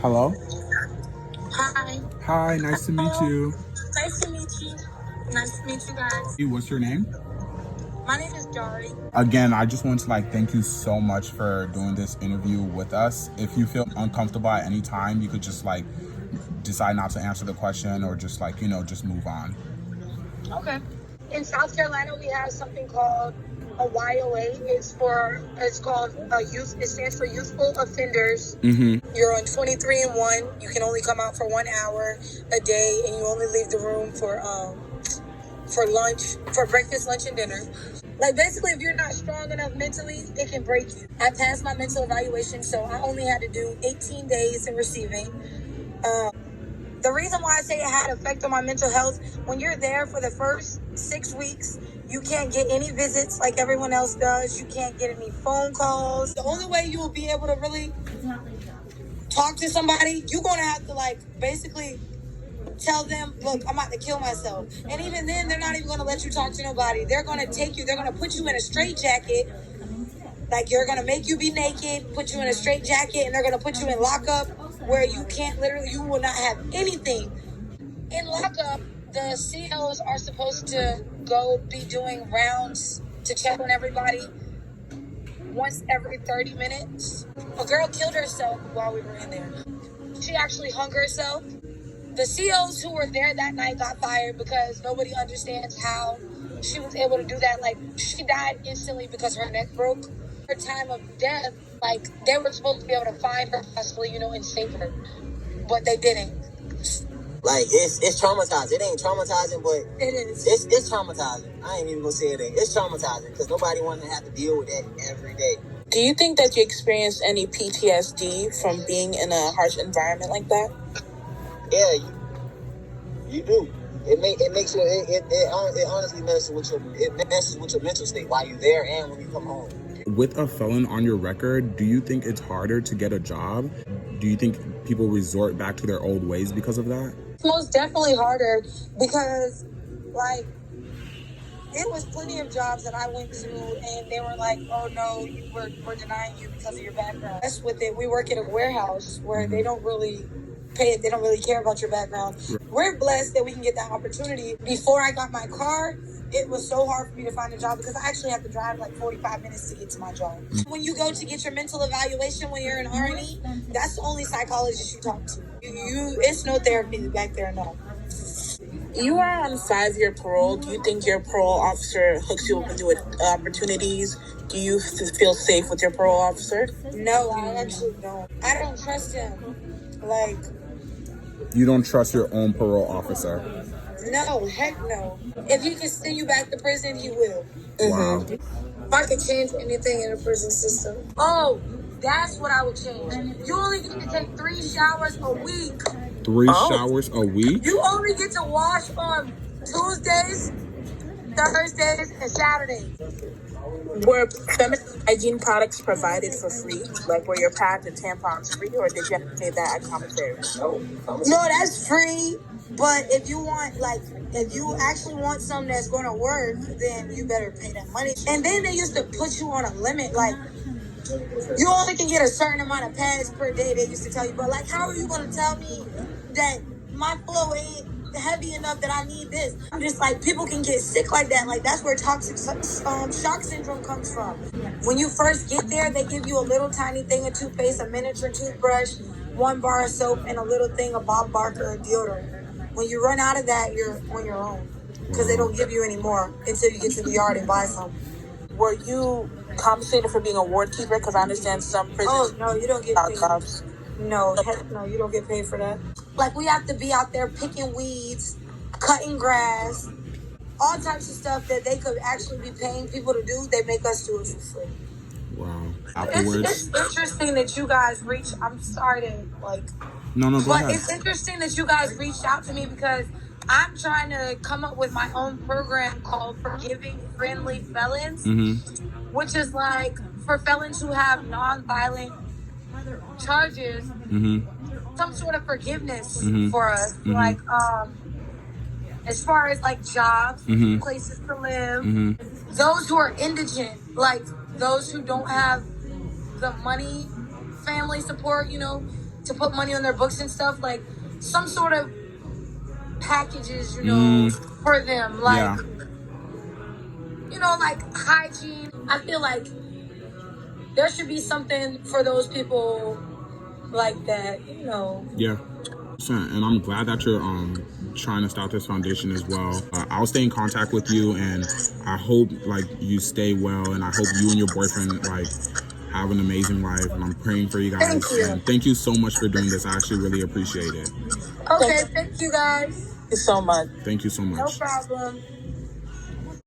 Hello? Hi. Hi, nice to meet Hello. you. Nice to meet you. Nice to meet you guys. What's your name? My name is Dari. Again, I just want to thank you so much for doing this interview with us. If you feel uncomfortable at any time, you could just decide not to answer the question or just just move on. Okay. In South Carolina, we have something called a YOA. It's called youth. It stands for Youthful Offenders. You're on 23 and 1. You can only come out for 1 hour a day, and you only leave the room for lunch, for breakfast, lunch, and dinner. Like, basically, if you're not strong enough mentally, it can break you. I passed my mental evaluation, so I only had to do 18 days in receiving. The reason why I say it had an effect on my mental health, when you're there for the first 6 weeks, you can't get any visits like everyone else does. You can't get any phone calls. The only way you will be able to really talk to somebody, you're going to have to, basically tell them, look, I'm about to kill myself. And even then, they're not even going to let you talk to nobody. They're going to they're going to put you in a straitjacket. Like, you're going to make you be naked, put you in a straitjacket, and they're going to put you in lockup where you will not have anything. In lockup, the COs are supposed to go be doing rounds to check on everybody once every 30 minutes. A girl killed herself while we were in there. She actually hung herself. The COs who were there that night got fired because nobody understands how she was able to do that. Like, she died instantly because her neck broke. Her time of death, they were supposed to be able to find her possibly, and save her. But they didn't. It's traumatizing. It ain't traumatizing, but it is. It's traumatizing. I ain't even gonna say it ain't. It's traumatizing because nobody wants to have to deal with that every day. Do you think that you experienced any PTSD from being in a harsh environment like that? Yeah, you do. It makes you. It honestly messes with your mental state while you're there and when you come home. With a felon on your record, do you think it's harder to get a job? Do you think people resort back to their old ways because of that? It's most definitely harder because, it was plenty of jobs that I went to and they were like, oh no, we're denying you because of your background. That's with it. We work at a warehouse where they don't really they don't really care about your background. Right. We're blessed that we can get that opportunity. Before I got my car, it was so hard for me to find a job because I actually have to drive 45 minutes to get to my job. When you go to get your mental evaluation when you're in R&E, that's the only psychologist you talk to. It's no therapy back there, no. You are on 5-year parole. Do you think your parole officer hooks you up with new opportunities? Do you feel safe with your parole officer? No, I actually don't. I don't trust him. You don't trust your own parole officer? No, heck no. If he can send you back to prison, he will. Wow. If I could change anything in the prison system. Oh, that's what I would change. You only get to take 3 showers a week. 3 showers a week? You only get to wash on Tuesdays, Thursdays, and Saturdays. Were feminine hygiene products provided for free? Like, were your pads and tampons free, or did you have to pay that at commissary? No, that's free. But if you want, if you actually want something that's going to work, then you better pay that money. And then they used to put you on a limit. You only can get a certain amount of pads per day, they used to tell you. But, how are you going to tell me that my flow ain't heavy enough that I need this? I'm just people can get sick like that. That's where toxic shock syndrome comes from. When you first get there, they give you a little tiny thing of toothpaste, a miniature toothbrush, 1 bar of soap, and a little thing of Bob Barker deodorant. When you run out of that, you're on your own because they don't give you any more until you get to the yard and buy some. Were you compensated for being a ward keeper? Because I understand some prisons. Oh, no, you don't get paid. Jobs. No, you don't get paid for that. We have to be out there picking weeds, cutting grass, all types of stuff that they could actually be paying people to do. They make us do it for free. Wow. Afterwards. It's interesting that you guys I'm sorry to No, go ahead. But it's interesting that you guys reached out to me because I'm trying to come up with my own program called Forgiving Friendly Felons, which is for felons who have non-violent charges, some sort of forgiveness for us. As far as jobs, places to live, those who are indigent, those who don't have the money, family support, to put money on their books and stuff, like some sort of packages, you know, for them, like you know, like hygiene. I feel like there should be something for those people like that, you know. Yeah. And I'm glad that you're trying to start this foundation as well. I'll stay in contact with you, and I hope like you stay well, and I hope you and your boyfriend like have an amazing life, and I'm praying for you guys. Thank you. And thank you so much for doing this. I actually really appreciate it. Okay, thank you guys. Thank you so much. Thank you so much. No problem.